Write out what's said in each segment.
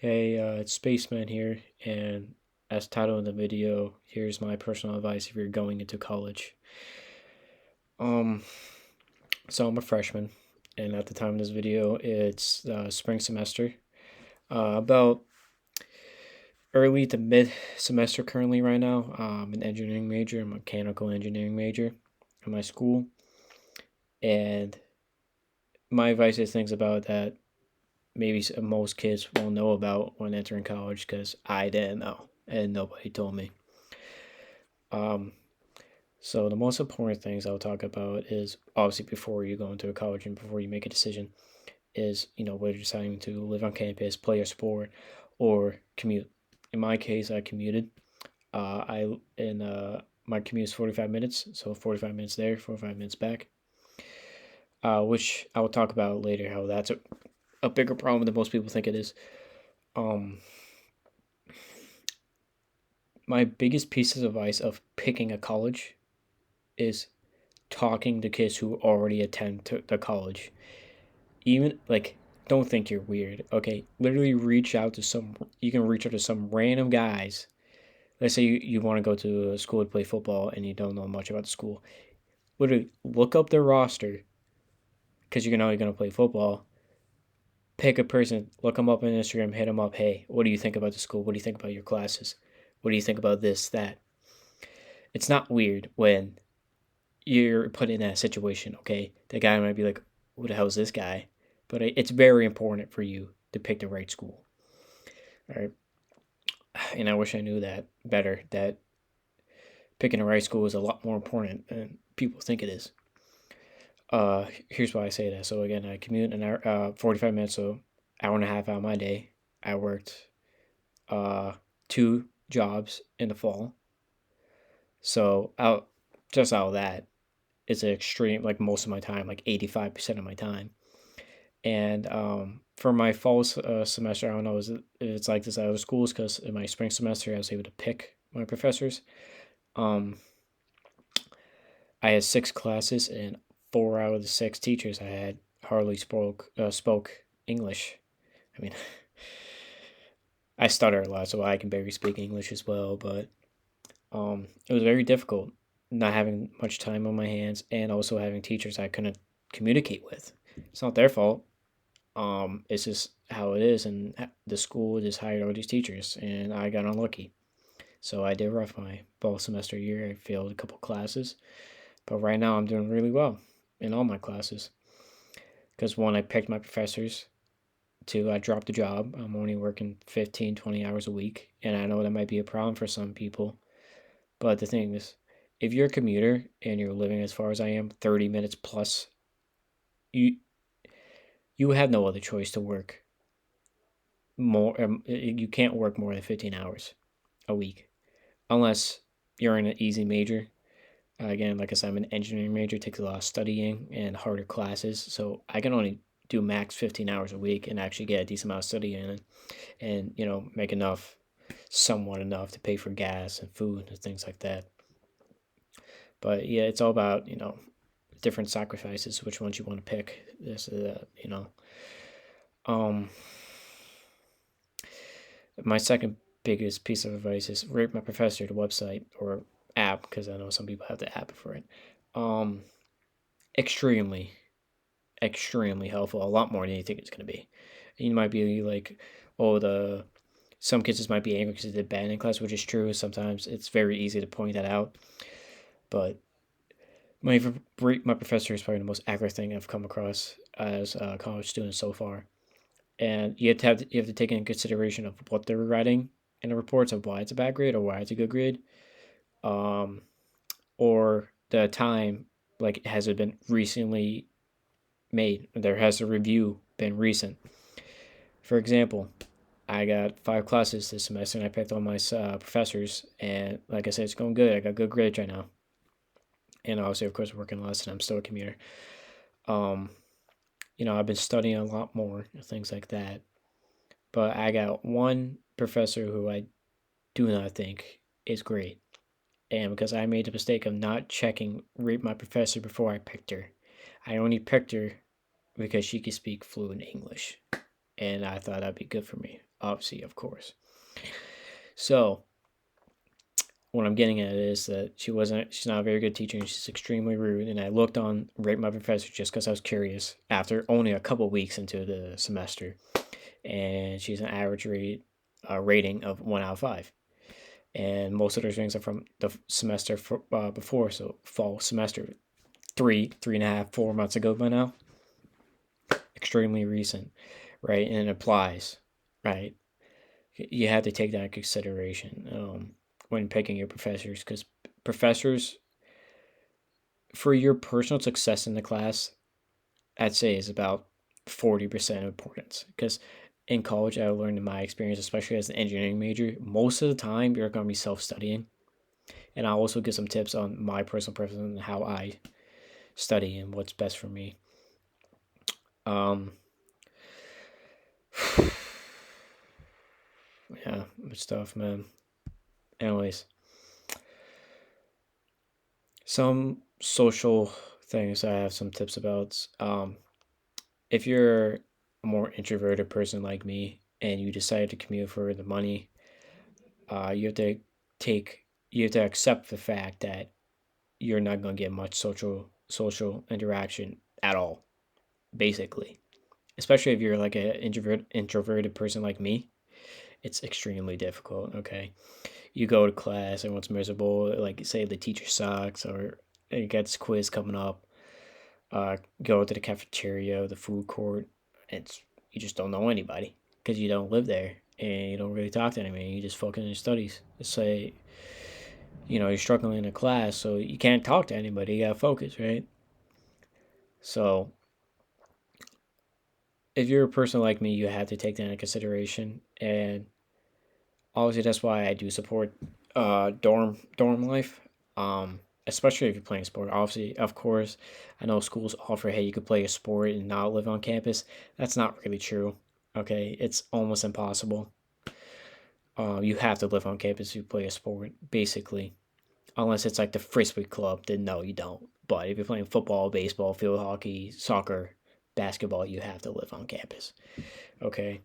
Hey, it's Spaceman here, and as titled in the video, here's my personal advice if you're going into college. Um, so I'm a freshman, and at the time of this video, it's spring semester. About early to mid semester currently right now. I'm an engineering major, a mechanical engineering major in my school, and my advice is things about that maybe most kids won't know about when entering college because I didn't know and nobody told me. Um, So the most important things I'll talk about is obviously before you go into a college and before you make a decision is, whether you're deciding to live on campus, play a sport, or commute. In my case, I commuted. I in My commute is 45 minutes, so 45 minutes there, 45 minutes back. Which I will talk about later how that's a bigger problem than most people think it is. Um, my biggest piece of advice of picking a college is talking to kids who already attend to the college. Even like, don't think you're weird. Okay, literally reach out to some. You can reach out to some random guys. Let's say you want to go to a school to play football and you don't know much about the school. Literally look up their roster because you're going to play football. Pick a person, look them up on Instagram, hit them up. Hey, what do you think about the school? What do you think about your classes? What do you think about this, that? It's not weird when you're put in that situation, okay? The guy might be like, who the hell is this guy? But it's very important for you to pick the right school. All right. And I wish I knew that better, that picking the right school is a lot more important than people think it is. Here's why I say that. So again, I commute an hour, 45 minutes, so hour and a half out of my day. I worked uh, two jobs in the fall. So out of that, it's an extreme, like most of my time, like 85% of my time. And for my fall semester, I don't know if it's like this at other schools because in my spring semester, I was able to pick my professors. Um, I had six classes, and four out of the six teachers I had hardly spoke English. I mean, I stutter a lot, so I can barely speak English as well. But it was very difficult not having much time on my hands, and also having teachers I couldn't communicate with. It's not their fault. It's just how it is, and the school just hired all these teachers, and I got unlucky. So I did rough my fall semester year. I failed a couple classes, but right now I'm doing really well in all my classes. Because one, I picked my professors. Two, I dropped the job. I'm only working 15, 20 hours a week, and I know that might be a problem for some people. But the thing is, if you're a commuter and you're living as far as I am, 30 minutes plus, you you have no other choice to work more. You can't work more than 15 hours a week unless you're in an easy major. Again, like I said, I'm an engineering major. It takes a lot of studying and harder classes, so I can only do max 15 hours a week and actually get a decent amount of study in, and make enough, somewhat enough to pay for gas and food and things like that. But yeah, it's all about different sacrifices, which ones you want to pick. This Um, my second biggest piece of advice is rate my professor, the website or app, because I know some people have the app for it. Um, extremely, extremely helpful. A lot more than you think it's going to be. You might be like, oh, some kids just might be angry because they did bad in class, which is true. Sometimes it's very easy to point that out. But my professor is probably the most accurate thing I've come across as a college student so far. And you have to take into consideration of what they're writing in the reports of why it's a bad grade or why it's a good grade, um, or the time, like has it been recently made? There has a review been recent. For example, I got five classes this semester, and I picked all my professors, and like I said, it's going good. I got good grades right now, and obviously, of course, working less, and I'm still a commuter. Um, I've been studying a lot more, things like that. But I got one professor who I do not think is great. And because I made the mistake of not checking rate my professor before I picked her, I only picked her because she could speak fluent English. And I thought that'd be good for me. obviously, of course. So what I'm getting at is that she's not a very good teacher and she's extremely rude. And I looked on Rate My Professor just because I was curious after only a couple weeks into the semester. And she's an average rating of 1 out of 5. And most of those ratings are from the semester before, so fall semester, 3.5, 4 months ago by now. Extremely recent, right? And it applies, right? You have to take that into consideration when picking your professors, because professors, for your personal success in the class, I'd say is about 40% of importance. Because in college, I learned in my experience, especially as an engineering major, most of the time you're going to be self studying. And I'll also give some tips on my personal preference and how I study and what's best for me. Um, yeah, good stuff, man. Anyways, some social things I have some tips about. If you're a more introverted person like me and you decide to commute for the money, you have to accept the fact that you're not going to get much social interaction at all, basically. Especially if you're like an introverted person like me, it's extremely difficult. Okay, you go to class, everyone's miserable. Like say the teacher sucks, or it gets quiz coming up. Go to the cafeteria, the food court. It's you just don't know anybody because you don't live there and you don't really talk to anybody. You just focus on your studies. Say, you're struggling in a class, so you can't talk to anybody. You gotta focus, right? So if you're a person like me, you have to take that into consideration. And obviously, that's why I do support dorm life. Especially if you're playing sport. Obviously, of course, I know schools offer, hey, you could play a sport and not live on campus. That's not really true. Okay, it's almost impossible. You have to live on campus to play a sport, basically, unless it's like the frisbee club. Then no, you don't. But if you're playing football, baseball, field hockey, soccer, basketball, you have to live on campus. Okay.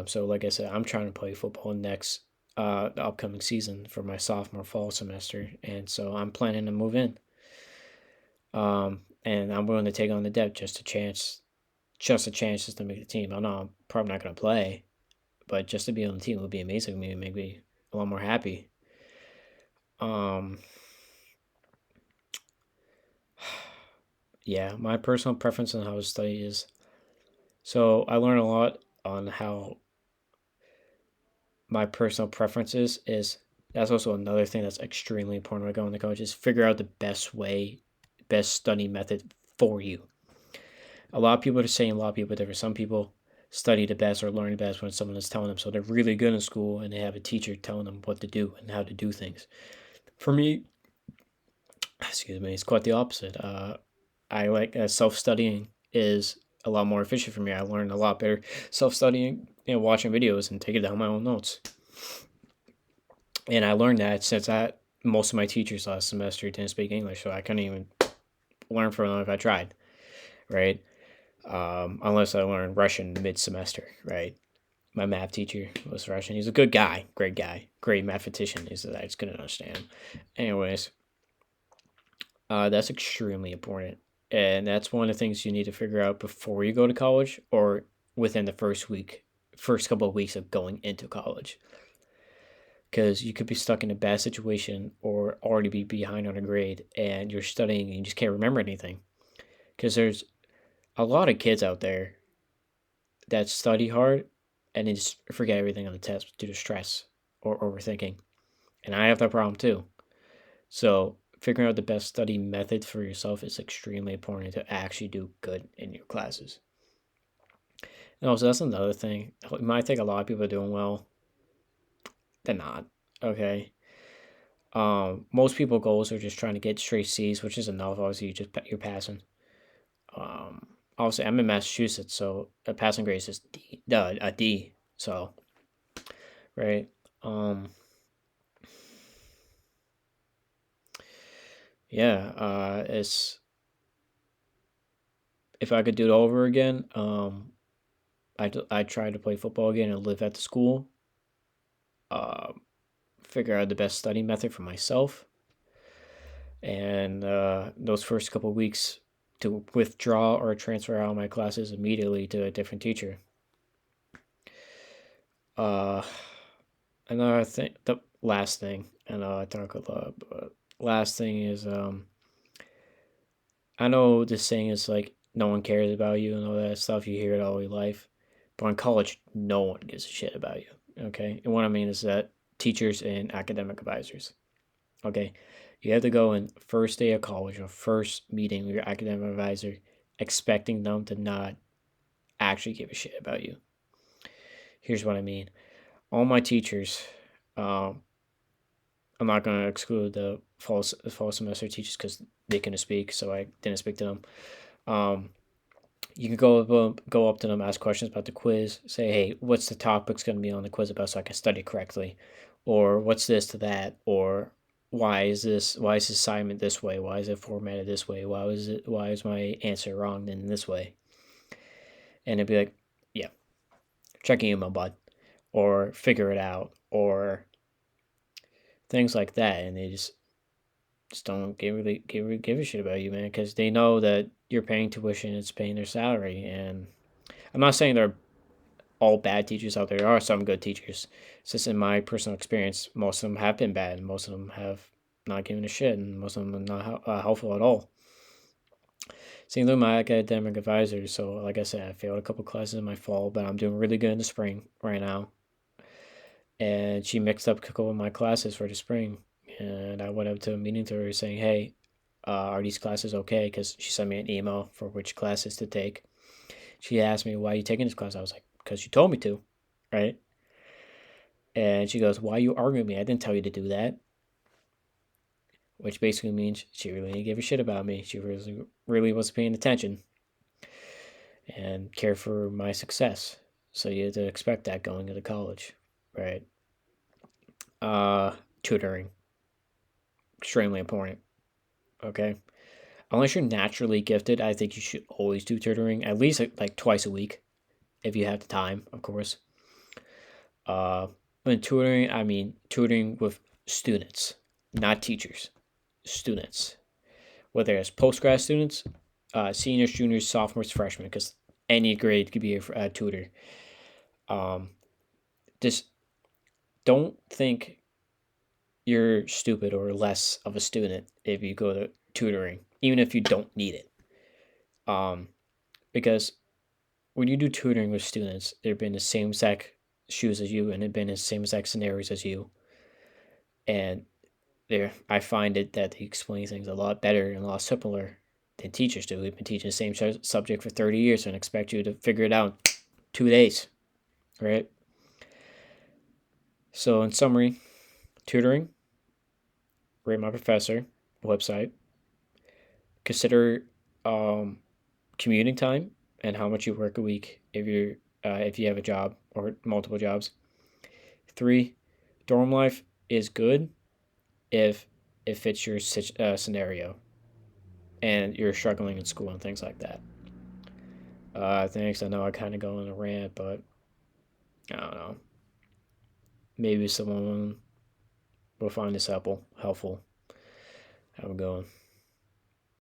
So like I said, I'm trying to play football next the upcoming season for my sophomore fall semester, and so I'm planning to move in. And I'm willing to take on the debt just a chance just to make the team. I know I'm probably not gonna play, but just to be on the team would be amazing. Maybe make me a lot more happy. Um, yeah, my personal preference on how to study is so I learn a lot on how my personal preferences is. That's also another thing that's extremely important when going to college is figure out the best study method for you. A lot of people are saying a lot of people different. Some people study the best or learn the best when someone is telling them, so they're really good in school and they have a teacher telling them what to do and how to do things. For me, excuse me, it's quite the opposite. I like self studying is a lot more efficient for me. I learn a lot better self studying and watching videos and taking down my own notes. And I learned that since most of my teachers last semester didn't speak English, so I couldn't even learn from them if I tried, right? Unless I learned Russian mid semester, right? My math teacher was Russian. He's a good guy, great mathematician. Is that I just couldn't understand. Anyways, that's extremely important, and that's one of the things you need to figure out before you go to college or within the first couple of weeks of going into college, because you could be stuck in a bad situation or already be behind on a grade, and you're studying and you just can't remember anything. Because there's a lot of kids out there that study hard and they just forget everything on the test due to stress or overthinking. And I have that problem too. So figuring out the best study method for yourself is extremely important to actually do good in your classes. And also that's another thing. You might think a lot of people are doing well. They're not. Okay. Most people goals are just trying to get straight C's, which is enough. Obviously, you're passing. Obviously, I'm in Massachusetts, so a passing grade is just a D. So, right. Um, yeah. It's if I could do it over again, I tried to play football again and live at the school. Uh, Figure out the best study method for myself. And those first couple weeks, to withdraw or transfer out of my classes immediately to a different teacher. Uh, Another thing, the last thing, and I talk a lot, but last thing is I know this saying is like no one cares about you and all that stuff. You hear it all your life, but in college, no one gives a shit about you. Okay, and what I mean is that teachers and academic advisors. Okay, you have to go in first day of college or first meeting with your academic advisor, expecting them to not actually give a shit about you. Here's what I mean. All my teachers, um, I'm not going to exclude the fall semester teachers because they couldn't speak, so I didn't speak to them. Um, you can go up to them, ask questions about the quiz, say, hey, what's the topics going to be on the quiz about so I can study correctly, or what's this to that, or why is this assignment this way? Why is it formatted this way? Why is my answer wrong in this way? And it'd be like, yeah, check your email, bud, or figure it out, or things like that, and they just don't give a shit about you, man, because they know that you're paying tuition, it's paying their salary, and I'm not saying they're all bad teachers out there. There are some good teachers. It's just in my personal experience, most of them have been bad, and most of them have not given a shit, and most of them are not helpful at all. Same thing with my academic advisor. So, like I said, I failed a couple classes in my fall, but I'm doing really good in the spring right now. And she mixed up a couple of my classes for the spring, and I went up to a meeting to her saying, "Hey, are these classes okay?" Because she sent me an email for which classes to take. She asked me, "Why are you taking this class?" I was like, "Because you told me to," right? And she goes, "Why are you arguing with me? I didn't tell you to do that." Which basically means she really didn't give a shit about me. She really wasn't paying attention and care for my success. So you have to expect that going into college, right? Uh, Tutoring, extremely important. Okay, unless you're naturally gifted, I think you should always do tutoring at least like twice a week if you have the time, of course. When tutoring, I mean tutoring with students, not teachers, students. Whether it's post grad students, seniors, juniors, sophomores, freshmen, because any grade could be a tutor. Um, just don't think you're stupid or less of a student if you go to tutoring, even if you don't need it. Um, because when you do tutoring with students, they've been in the same exact shoes as you and they've been in the same exact scenarios as you. And there, I find it that they explain things a lot better and a lot simpler than teachers do. We've been teaching the same subject for 30 years and expect you to figure it out in 2 days, right? So, in summary, tutoring, rate my professor, website, consider um, commuting time and how much you work a week if you have a job or multiple jobs. 3, dorm life is good if it fits your scenario and you're struggling in school and things like that. Thanks. I know I kind of go on a rant, but I don't know. Maybe someone will find this helpful. Have a good one.